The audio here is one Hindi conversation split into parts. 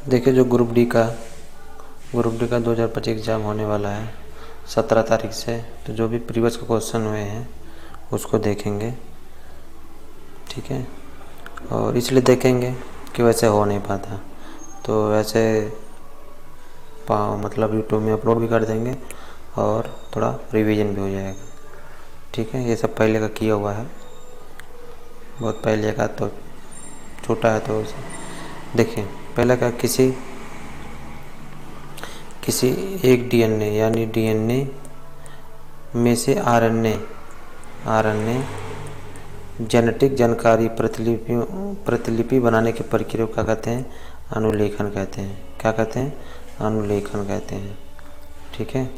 देखिए जो ग्रुप डी का 2025 एग्ज़ाम होने वाला है 17 तारीख से। तो जो भी प्रीवियस के क्वेश्चन हुए हैं उसको देखेंगे, ठीक है। और इसलिए देखेंगे कि वैसे हो नहीं पाता, तो वैसे मतलब यूट्यूब में अपलोड भी कर देंगे और थोड़ा रिवीजन भी हो जाएगा, ठीक है। ये सब पहले का किया हुआ है, बहुत पहले का, तो छोटा है तो देखिए। पहले का किसी एक डीएनए यानी डीएनए में से आरएनए जेनेटिक जानकारी प्रतिलिपि बनाने की प्रक्रिया को क्या कहते हैं? अनुलेखन कहते हैं। क्या कहते हैं? अनुलेखन कहते हैं, ठीक है।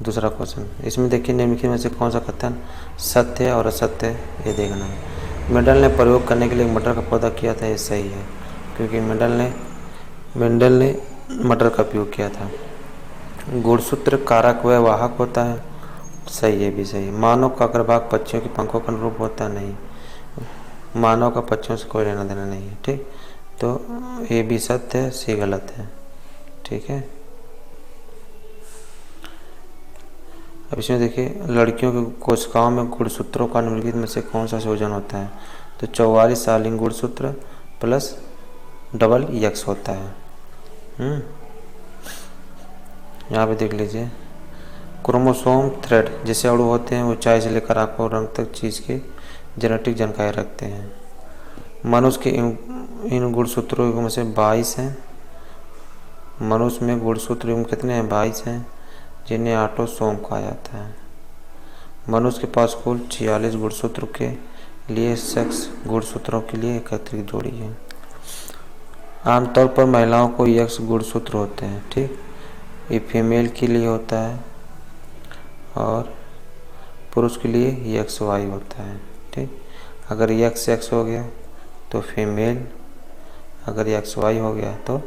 दूसरा क्वेश्चन, इसमें देखिए निम्नलिखित में से कौन सा कथन सत्य और असत्य है, ये देखना है। मेंडल ने प्रयोग करने के लिए मटर का पौधा किया था, ये सही है, क्योंकि मेंडल ने मटर का उपयोग किया था। गुणसूत्र कारक व वाहक होता है, सही है, भी सही है। मानव का अग्रभाग पक्षियों के पंखों का अनुरूप होता नहीं, मानव का पक्षियों से कोई लेना देना नहीं है, ठीक। तो ये भी सत्य है, सी गलत है, ठीक है। अब इसमें देखिए लड़कियों की कोशिकाओं में गुणसूत्रों का निम्नलिखित में से कौन सा संयोजन होता है? तो 44 सालिन गुणसूत्र प्लस डबल एक्स होता है। यहाँ पे देख लीजिए, क्रोमोसोम थ्रेड जैसे अणु होते हैं, ऊंचाई से लेकर आंखों रंग तक चीज़ की जेनेटिक जानकारी रखते हैं। मनुष्य के इन गुणसूत्रों में से 22 हैं। मनुष्य में गुणसूत्र युग्म कितने हैं? 22 हैं, जिन्हें ऑटोसोम कहा जाता है। मनुष्य के पास कुल 46 गुणसूत्र के लिए सेक्स गुणसूत्रों के लिए 31 जोड़ी है। आमतौर पर महिलाओं को एक्स गुणसूत्र होते हैं, ठीक। ये फीमेल के लिए होता है और पुरुष के लिए एक्स वाई होता है, ठीक। अगर एक्स एक्स हो गया तो फीमेल, अगर एक्स वाई हो गया तो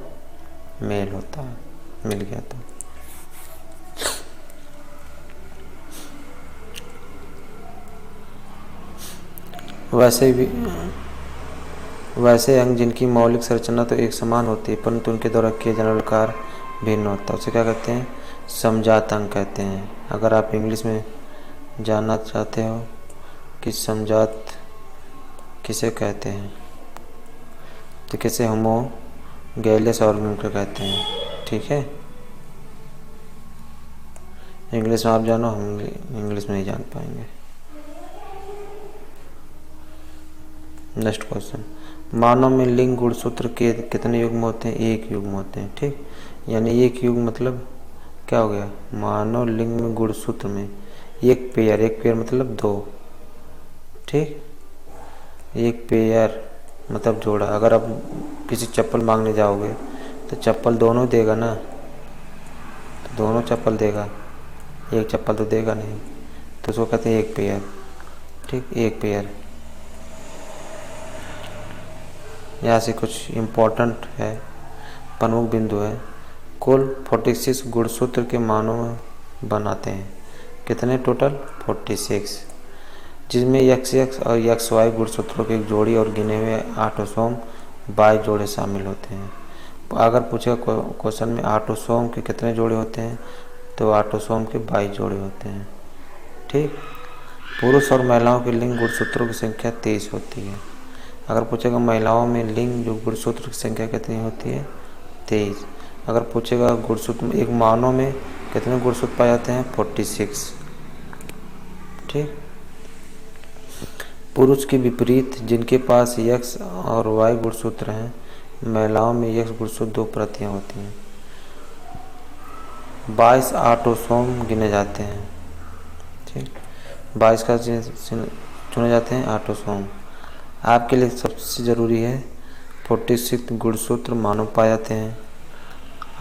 मेल होता है, मिल गया तो। वैसे अंग जिनकी मौलिक संरचना तो एक समान होती है, परंतु उनके द्वारा किए जाने वाला कार्य भिन्न होता है, उसे क्या कहते हैं? समजात अंग कहते हैं। अगर आप इंग्लिश में जानना चाहते हो कि समजात किसे कहते हैं, तो किसे होमोगैलियस ऑर्गेनिज्म को कहते हैं, ठीक है। इंग्लिश में आप जानो, हम इंग्लिश में नहीं जान पाएंगे। नेक्स्ट क्वेश्चन, मानव में लिंग गुणसूत्र के कितने युग्म होते हैं? एक युग्म होते हैं, ठीक। यानी एक युग्म मतलब क्या हो गया? मानव लिंग में गुणसूत्र में एक पेयर मतलब 2, ठीक। एक पेयर मतलब जोड़ा। अगर आप किसी चप्पल मांगने जाओगे तो चप्पल दोनों देगा ना, तो दोनों चप्पल देगा, एक चप्पल तो देगा नहीं, तो उसको कहते हैं एक पेयर, ठीक, एक पेयर। यहाँ से कुछ इम्पोर्टेंट है, प्रमुख बिंदु है। कुल 46 गुणसूत्र के मानव बनाते हैं, कितने टोटल? 46, जिसमें XX और XY गुणसूत्रों की एक जोड़ी और गिने हुए ऑटोसोम 22 जोड़े शामिल होते हैं। अगर पूछेगा क्वेश्चन में ऑटोसोम के कितने जोड़े होते हैं, तो ऑटोसोम के 22 जोड़े होते हैं, ठीक। पुरुष और महिलाओं के लिंग गुणसूत्रों की संख्या 23 होती है। अगर पूछेगा महिलाओं में लिंग जो गुणसूत्र की संख्या कितनी होती है? 23। अगर पूछेगा गुणसूत्र एक मानव में कितने गुणसूत्र पाए जाते हैं? 46, ठीक। पुरुष के विपरीत जिनके पास X और Y गुणसूत्र हैं, महिलाओं में X गुणसूत्र 2 प्रतियां होती हैं। 22 ऑटोसोम गिने जाते हैं, ठीक। 22 का चुने जाते हैं ऑटोसोम। आपके लिए सबसे ज़रूरी है 46 गुणसूत्र मानव पाए जाते हैं,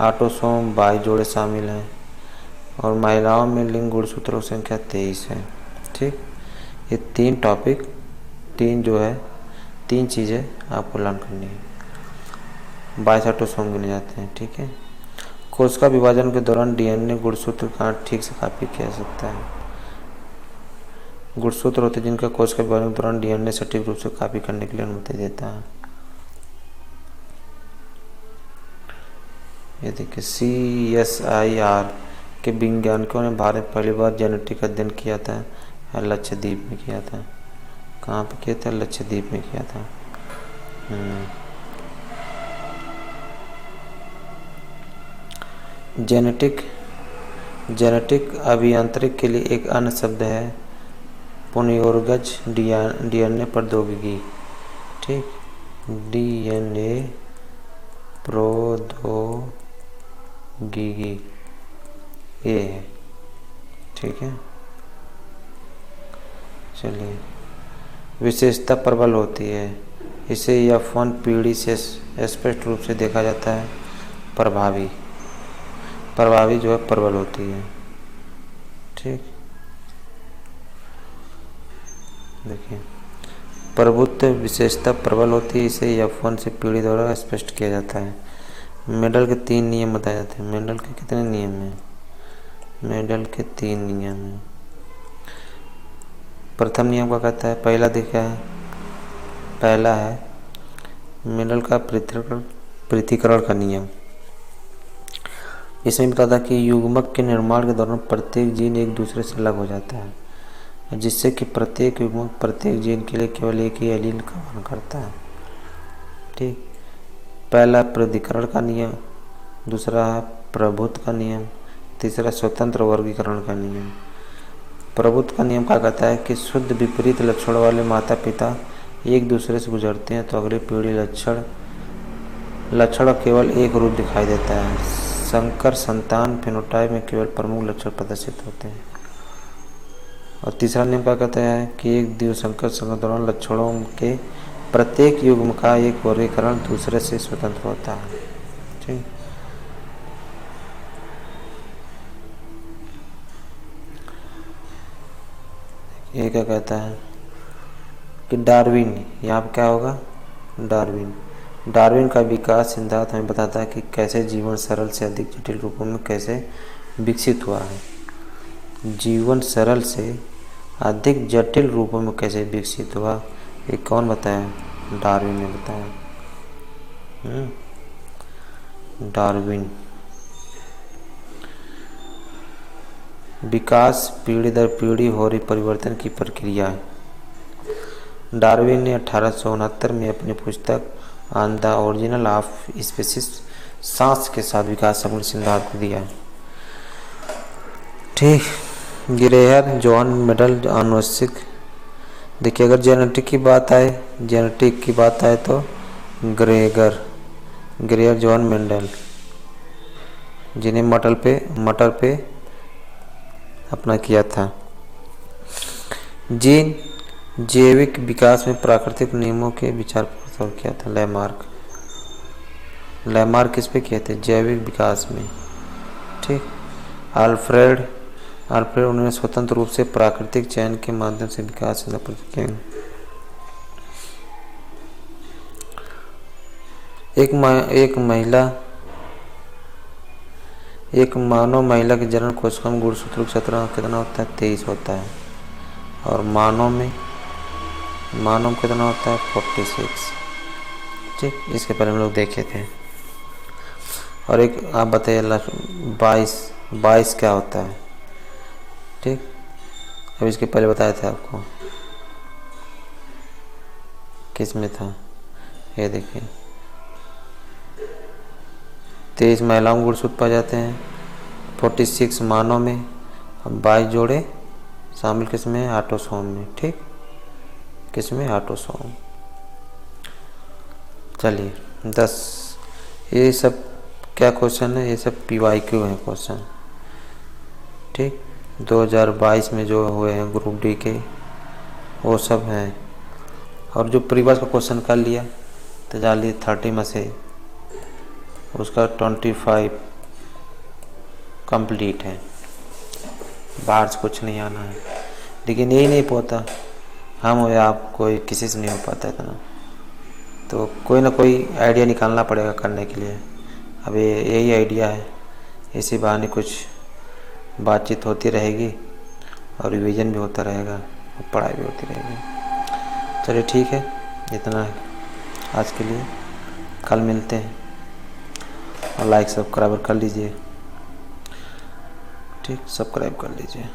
ऑटोसोम 22 जोड़े शामिल हैं और महिलाओं में लिंग गुणसूत्रों की संख्या 23 है, ठीक। ये 3 टॉपिक, 3 चीज़ें आपको लर्न करनी है। 22 ऑटोसोम गिने जाते हैं, ठीक है। कोशिका विभाजन के दौरान DNA गुणसूत्र का ठीक से कॉपी किया जा सकता है। गुणसूत्र होते हैं जिनका कोशिका विभाजन के दौरान डीएनए सटीक रूप से कॉपी करने के लिए अनुमति देता है। ये देखिए CSIR के वैज्ञानिकों ने भारत में पहली बार जेनेटिक अध्ययन किया था, लक्षद्वीप में किया था। कहाँ पे किया था? लक्षद्वीप में किया था। जेनेटिक अभियांत्रिकी के लिए एक अन्य शब्द है पुनर्योगज डीएनए प्रौद्योगिकी। ठीक, डीएनए प्रौद्योगिकी ये है। ठीक है, चलिए। विशेषता प्रबल होती है, इसे F1 पीढ़ी से स्पष्ट रूप से देखा जाता है। प्रभावी जो है प्रबल होती है। ठीक, देखिए, प्रभुत्व विशेषता प्रबल होती है, इसे F1 से पीढ़ी द्वारा स्पष्ट किया जाता है। मेंडल के 3 नियम बताए जाते हैं। मेंडल के कितने नियम हैं? मेंडल के 3 नियम हैं। प्रथम नियम का कहता है, पहला है मेंडल का पृथक्करण का नियम। इसमें बताता कि युग्मक के निर्माण के दौरान प्रत्येक जीन एक दूसरे से अलग हो जाता है, जिससे कि प्रत्येक युग्मक प्रत्येक जीन के लिए केवल एक ही एलील का वहन करता है। ठीक, पहला पृथक्करण का नियम, दूसरा है प्रभुत्व का नियम, तीसरा स्वतंत्र वर्गीकरण का नियम। प्रभुत्व का नियम क्या कहता है कि शुद्ध विपरीत लक्षण वाले माता पिता एक दूसरे से गुजरते हैं तो अगली पीढ़ी लक्षण केवल एक रूप दिखाई देता है। संकर संतान फेनोटाइप में केवल प्रमुख लक्षण प्रदर्शित होते हैं। और तीसरा नियम क्या कहता है कि एक द्विसंकर संकर दौरान लक्षणों के प्रत्येक युग्म का एक वर्गीकरण दूसरे से स्वतंत्र होता है। ठीक, ये क्या कहता है कि डार्विन, यहाँ पे क्या होगा? डार्विन का विकास सिद्धांत हमें बताता है कि कैसे जीवन सरल से अधिक जटिल रूपों में कैसे विकसित हुआ है। जीवन सरल से अधिक जटिल रूपों में कैसे विकसित हुआ, ये कौन बताया? डार्विन ने बताया। डार्विन। विकास पीढ़ी दर पीढ़ी हो रही परिवर्तन की प्रक्रिया है। डार्विन ने 1869 में अपनी पुस्तक on the origin of species सांस के साथ विकास संबंधी सिद्धांत दिया। ठीक, ग्रेहर जॉन मेंडल आनुवंशिक। देखिए, अगर जेनेटिक की बात आए तो ग्रेगर जॉन मेंडल, जिन्हें मटर पे अपना किया था। जीन जैविक विकास में प्राकृतिक नियमों के विचार पर किया था। लैमार्क किस पे किए थे? जैविक विकास में। ठीक, अल्फ्रेड उन्होंने स्वतंत्र रूप से प्राकृतिक चयन के माध्यम से विकास से किया। एक मानव महिला के जनन कोशिका में गुणसूत्र क्षेत्र कितना होता है? 23 होता है। और मानव में कितना होता है? 46। ठीक, इसके पहले हम लोग देखे थे। और एक आप बताइए 22 क्या होता है? ठीक, अब इसके पहले बताया था आपको, किस में था? ये देखिए, 23 महिलाओं गुणसूत्र पाए जाते हैं, 46 मानव में, 22 जोड़े शामिल किस में? ऑटोसोम में। ठीक, किस में? ऑटोसोम। चलिए 10, ये सब क्या क्वेश्चन है? ये सब PYQ है क्वेश्चन। ठीक, 2022 में जो हुए हैं ग्रुप डी के, वो सब हैं। और जो प्रीवियस का क्वेश्चन कर लिया तो जालिए 30 में से उसका 25 कंप्लीट है। बाहर से कुछ नहीं आना है, लेकिन यही नहीं पता हम हो या आप, कोई किसी से नहीं हो पाता इतना, तो कोई ना कोई आइडिया निकालना पड़ेगा करने के लिए। अब यही आइडिया है, इसी बहाने कुछ बातचीत होती रहेगी और रिवीजन भी होता रहेगा। और पढ़ाई भी होती रहेगी। चलिए ठीक है, इतना है आज के लिए, कल मिलते हैं। और लाइक सब्सक्राइब कर लीजिए, ठीक, सब्सक्राइब कर लीजिए।